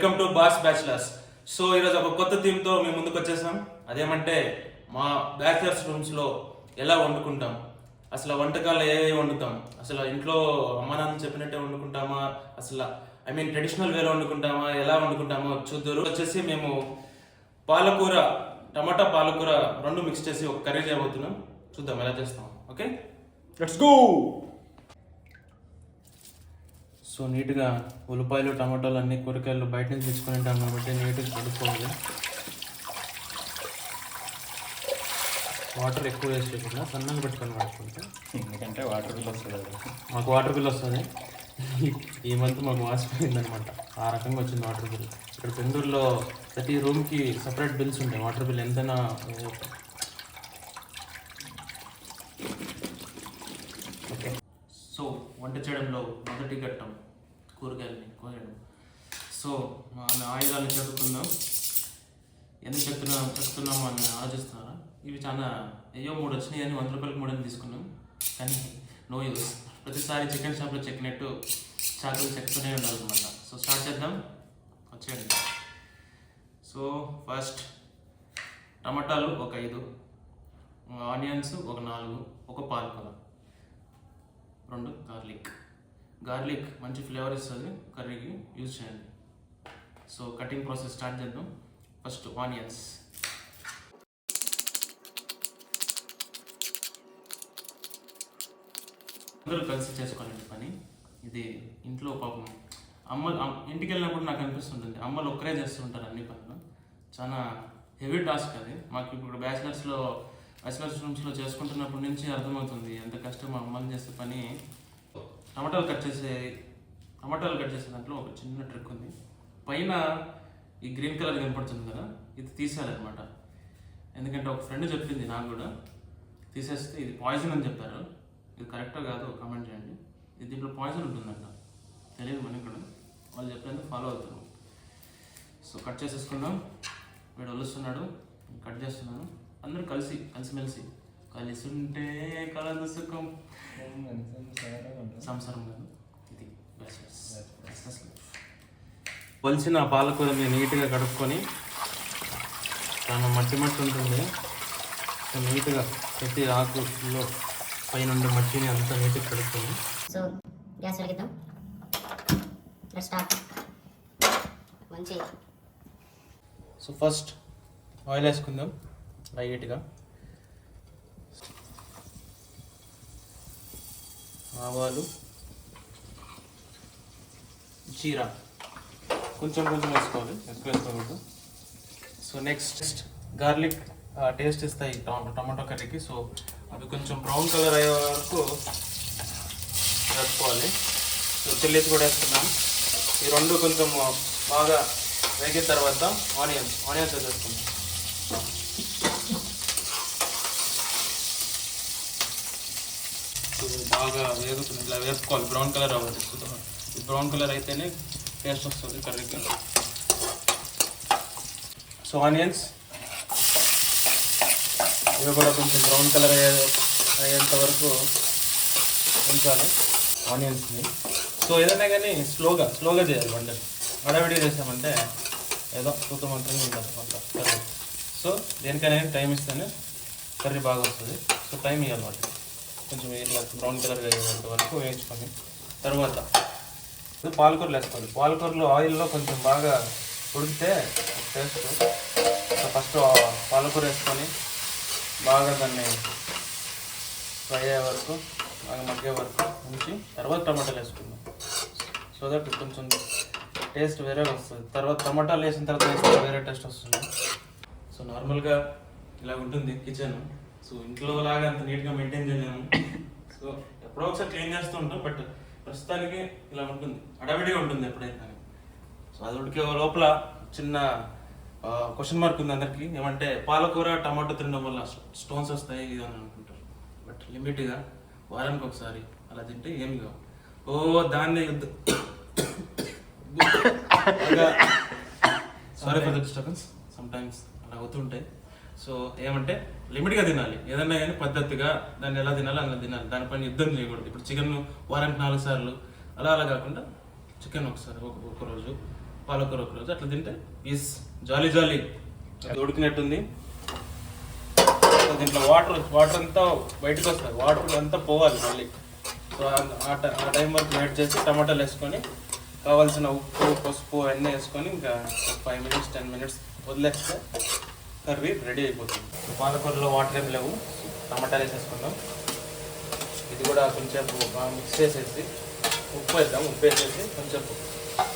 Welcome to boss bachelors. So ఈరోజు ఒక కొత్త థీమ్తో మేము ముందుకు వచ్చేసాం. అదేమంటే మా బ్యాచిలర్స్ రూమ్స్లో ఎలా వండుకుంటాం, అసలు వంటకాలు ఏ వండుతాం, అసలు ఇంట్లో అమ్మా నాన్న చెప్పినట్టే వండుకుంటామా, అసలు ట్రెడిషనల్ వేలో వండుకుంటామా, ఎలా వండుకుంటామో చూద్దరు. వచ్చేసి మేము పాలకూర, టమాటా పాలకూర రెండు మిక్స్ చేసి ఒక కర్రీ చేయబోతున్నాం. చూద్దాం ఎలా చేస్తాం. Okay, let's go. సో నీట్గా ఉల్లిపాయలు, టమాటాలు అన్ని కూరగాయలు బయట నుంచి తెచ్చుకొని ఉంటాం కాబట్టి నీట్గా కడుక్కోవాలి. వాటర్ ఎక్కువ వేస్ట్ చేయకుండా సన్నగా పెట్టుకొని వాడుకుంటే, ఎందుకంటే వాటర్ బిల్ వస్తుంది. మాకు వాటర్ బిల్ వస్తుంది. ఈ మంత్ మాకు వాసిపోయింది అనమాట, ఆ రకంగా వచ్చింది వాటర్ బిల్. ఇక్కడ బెంగళూరులో ప్రతి రూమ్కి సపరేట్ బిల్స్ ఉంటాయి. వాటర్ బిల్ ఎంతైనా. ఓకే, సో వంట చేయడంలో మొదటి ఘట్టం కూరగాయలని కోయడం. సో మన ఆయుధాలను చెప్పుకుందాం. ఎందుకు చెప్తున్నాము అని ఆలోచిస్తున్నారా? ఇవి చాలా అయ్యో 3 వచ్చినాయి అని 100 రూపాయలకు 3 అని తీసుకున్నాం, కానీ నో యూస్. ప్రతిసారి చికెన్ షాప్లో చెక్కినట్టు చాకులు చెక్కుతూనే ఉండాలన్నమాట. సో స్టార్ట్ చేద్దాం, వచ్చేయండి. సో ఫస్ట్ టమాటాలు ఒక 5, ఆనియన్స్ ఒక 4, ఒక పాలకూర, 2 గార్లిక్ మంచి ఫ్లేవర్ ఇస్తుంది కర్రీకి, యూజ్ చేయండి. సో కటింగ్ ప్రాసెస్ స్టార్ట్ చేద్దాం. First onions. అందరూ కలిసి చేసుకోవాలండి పని. ఇది ఇంట్లో పాపం ఇంటికి వెళ్ళినప్పుడు నాకు అనిపిస్తుంటుంది, అమ్మలు ఒక్కరే చేస్తుంటారు అన్ని పనులు. చాలా హెవీ టాస్క్ అది. మాకు ఇప్పుడు బ్యాచిలర్స్ రూమ్స్లో చేసుకుంటున్నప్పటి నుంచి అర్థమవుతుంది ఎంత కష్టం మా అమ్మలు చేసే పని. టమాటాలు కట్ చేసే దాంట్లో ఒక చిన్న ట్రిక్ ఉంది. పైన ఈ గ్రీన్ కలర్ కనపడుతుంది కదా, ఇది తీసేయాలన్నమాట. ఎందుకంటే ఒక ఫ్రెండ్ చెప్పింది నాకు కూడా, తీసేస్తే ఇది పాయిజన్ అని చెప్పారు. ఇది కరెక్టో కాదో కామెంట్ చేయండి. ఇది దీంట్లో పాయిజన్ ఉంటుందంట, తెలియదు మనకి కూడా, వాళ్ళు చెప్పేందుకు ఫాలో అవుతున్నాం. సో కట్ చేసేసుకుందాం. వీడు వలుస్తున్నాడు, కట్ చేస్తున్నాను. అందరూ కలిసిమెలిసి కలిసి ఉంటే కలదు సుఖం, సంసారం కాదు ఇది. వలిసిన పాలకూరని నీట్గా కడుక్కొని, చాలా మట్టి ఉంటుంది, నీట్గా ప్రతి ఆకులో పైన మట్టిని అంతా నీట్గా కడుక్కొని. సో గ్యాస్ వెలిగిద్దాం. Let's start. మంచి. సో ఫస్ట్ ఆయిల్ వేసుకుందాం లైట్గా. ఆవాలు, జీరా కొంచెం వేసుకోవాలి, ఎక్కువ వేసుకోకూడదు. సో నెక్స్ట్ గార్లిక్ టేస్ట్ ఇస్తాయి టమాటో కర్రీకి. సో అవి కొంచెం బ్రౌన్ కలర్ అయ్యే వరకు వేసుకోవాలి. సో చిల్లీస్ కూడా వేసుకున్నాం. ఈ రెండు కొంచెం బాగా వేగిన తర్వాత ఆనియన్స్ వేసేసుకుందాం. సో బాగా వేగుతుంది, ఇలా వేసుకోవాలి, బ్రౌన్ కలర్ అవ్వాలి. ఈ బ్రౌన్ కలర్ అయితేనే టేస్ట్ వస్తుంది కర్రీకి. సో ఆనియన్స్ ఇవి కూడా కొంచెం బ్రౌన్ కలర్ అయ్యేంత వరకు ఉంచాలి ఆనియన్స్ని. సో ఏదైనా కానీ స్లోగా చేయాలి వంటలు. హడావిడిగా చేసామంటే ఏదో మంత్రంగా ఉంటుంది వంట కర్రీ. సో దేనికైనా టైం ఇస్తేనే కర్రీ బాగా వస్తుంది. సో టైం ఇవ్వాలి వాటి కొంచెం ఇట్లా బ్రౌన్ కలర్గా అయ్యేంత వరకు వేయించుకొని తర్వాత పాలకూరలు వేసుకోవాలి. పాలకూరలో ఆయిల్లో కొంచెం బాగా ఉడికితే టేస్ట్. సో ఫస్ట్ పాలకూర వేసుకొని బాగా దాన్ని ఫ్రై అయ్యే వరకు, బాగా మగ్గే వరకు ఉంచి తర్వాత టమాటాలు వేసుకుందాం. సో దట్ కొంచెం టేస్ట్ వేరే వస్తుంది. తర్వాత టమాటాలు వేసిన తర్వాత వేస్తే వేరే టేస్ట్ వస్తుంది. సో నార్మల్గా ఇలా ఉంటుంది కిచెన్. సో ఇంట్లో లాగా అంత నీట్గా మెయింటైన్ చేయలేము. సో ఎప్పుడో ఒకసారి క్లీన్ చేస్తూ ఉంటాం, బట్ ప్రస్తుతానికి ఇలా ఉంటుంది, అడవిడిగా ఉంటుంది ఎప్పుడైతే. సో అది ఉడికే లోపల చిన్న క్వశ్చన్ మార్క్ ఉంది అందరికి. ఏమంటే పాలకూర టమాటో తినడం వల్ల స్టోన్స్ వస్తాయి ఇది అని అనుకుంటారు. బట్ లిమిట్గా వారానికి ఒకసారి అలా తింటే ఏమి కావు. దాన్ని sorry for the disturbance, some times అలా అవుతుంటాయి. సో ఏమంటే లిమిట్గా తినాలి, ఏదన్నా కానీ పద్ధతిగా దాన్ని ఎలా తినాలి అలా తినాలి. దానిపైన యుద్ధం చేయకూడదు. ఇప్పుడు చికెన్ వారానికి 4 సార్లు అలా కాకుండా చికెన్ ఒకసారి ఒక రోజు, పాలకూర ఒక రోజు అట్లా తింటే ఈస్ జాలీ జాలీ. అది ఉడికినట్టుంది. దీంట్లో వాటర్ అంతా బయటకు వస్తుంది, వాటర్ అంతా పోవాలి మళ్ళీ. సో ఆ టైం వరకు వెయిట్ చేసి టమాటాలు వేసుకొని కావాల్సిన ఉప్పు పసుపు అన్నీ వేసుకొని ఇంకా 5 minutes 10 minutes వదిలేస్తే కర్రీ రెడీ అయిపోతుంది. పాలకూరలో వాటర్ ఏం లేవు, టమాటాలు వేసేసుకుందాం. ఇది కూడా కొంచెం బాగా మిక్స్ చేసేసి ఉప్పు వేద్దాం. ఉప్పు వేసేసి కొంచెం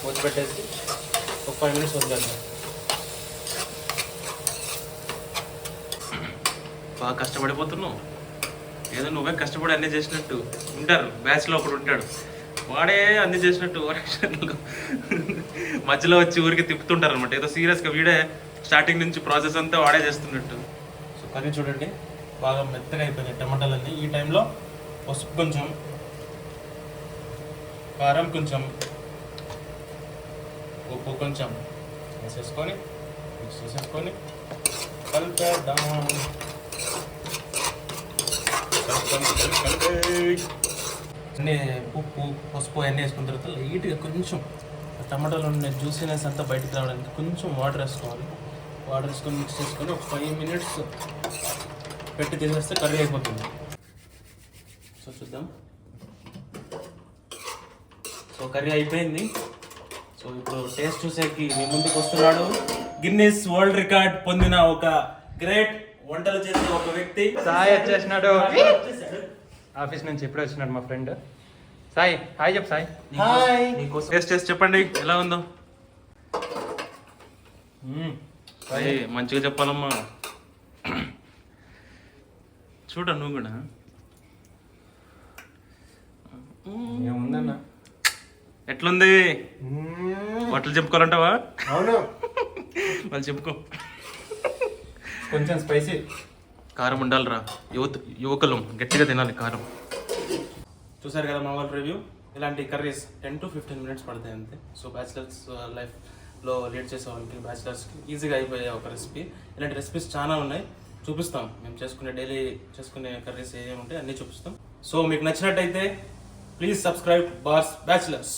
మూత పెట్టేసి ఒక 5 minutes వదిలేద్దాం. బాగా కష్టపడిపోతున్నావు, ఏదో నువ్వే కష్టపడి అన్నీ చేసినట్టు. ఉంటారు బ్యాచ్లో ఒకడు ఉంటాడు, వాడే అన్ని చేసినట్టు మధ్యలో వచ్చి ఊరికి తిప్పుతుంటారు అనమాట. ఏదో సీరియస్గా వీడే స్టార్టింగ్ నుంచి ప్రాసెస్ అంతా వాడే చేస్తున్నట్టు. సో కర్రీ చూడండి బాగా మెత్తగా అయిపోయినాయి టమాటాలన్నీ. ఈ టైంలో పసుపు కొంచెం, కారం కొంచెం, ఉప్పు కొంచెం వేసేసుకొని మిక్స్ చేసేసుకొని కలిపేద్దాం. అన్నీ ఉప్పు పసుపు అన్నీ వేసుకున్న తర్వాత లైట్గా కొంచెం టమాటాలో ఉన్న జ్యూసీనెస్ అంతా బయటకు రావడానికి కొంచెం వాటర్ వేసుకోవాలి. వాటర్ వేసుకొని మిక్స్ చేసుకొని ఒక 5 minutes పెట్టి తీసేస్తే కర్రీ అయిపోతుంది. సో చూద్దాం. సో కర్రీ అయిపోయింది. సో ఇప్పుడు టేస్ట్ చూసేకి మీ ముందుకు వస్తున్నాడు గిన్నెస్ వరల్డ్ రికార్డ్ పొందిన ఒక గ్రేట్ వంటలు చేసే ఒక వ్యక్తి సాయి వచ్చేసినాడు. ఆఫీస్ నుంచి ఇప్పుడే వచ్చినాడు మా ఫ్రెండ్ సాయి. హాయ్ చెప్పు సాయి. నీకోసం టేస్ట్ చేసి చెప్పండి ఎలా ఉందో. సాయి మంచిగా చెప్పాలమ్మా. చూడ నువ్వు కూడా ఏముందన్న ఎట్లుంది? బట్టలు చెప్పుకోవాలంటావా? అవును వాళ్ళు చెప్పుకో. కొంచెం స్పైసీ కారం ఉండాలిరా, యువకులం గట్టిగా తినాలి కారం. చూసారు కదా మా వాళ్ళ రివ్యూ. ఇలాంటి కర్రీస్ 10 to 15 minutes పడతాయి అంతే. సో బ్యాచిలర్స్ లైఫ్లో లీడ్ చేసే వాళ్ళకి, బ్యాచిలర్స్కి ఈజీగా అయిపోయే ఒక రెసిపీ. ఇలాంటి రెసిపీస్ చాలా ఉన్నాయి, చూపిస్తాం. మేము చేసుకునే డైలీ చేసుకునే కర్రీస్ ఏమేమి ఉంటాయి అన్నీ చూపిస్తాం. సో మీకు నచ్చినట్టయితే ప్లీజ్ సబ్స్క్రైబ్ బార్స్ బ్యాచిలర్స్.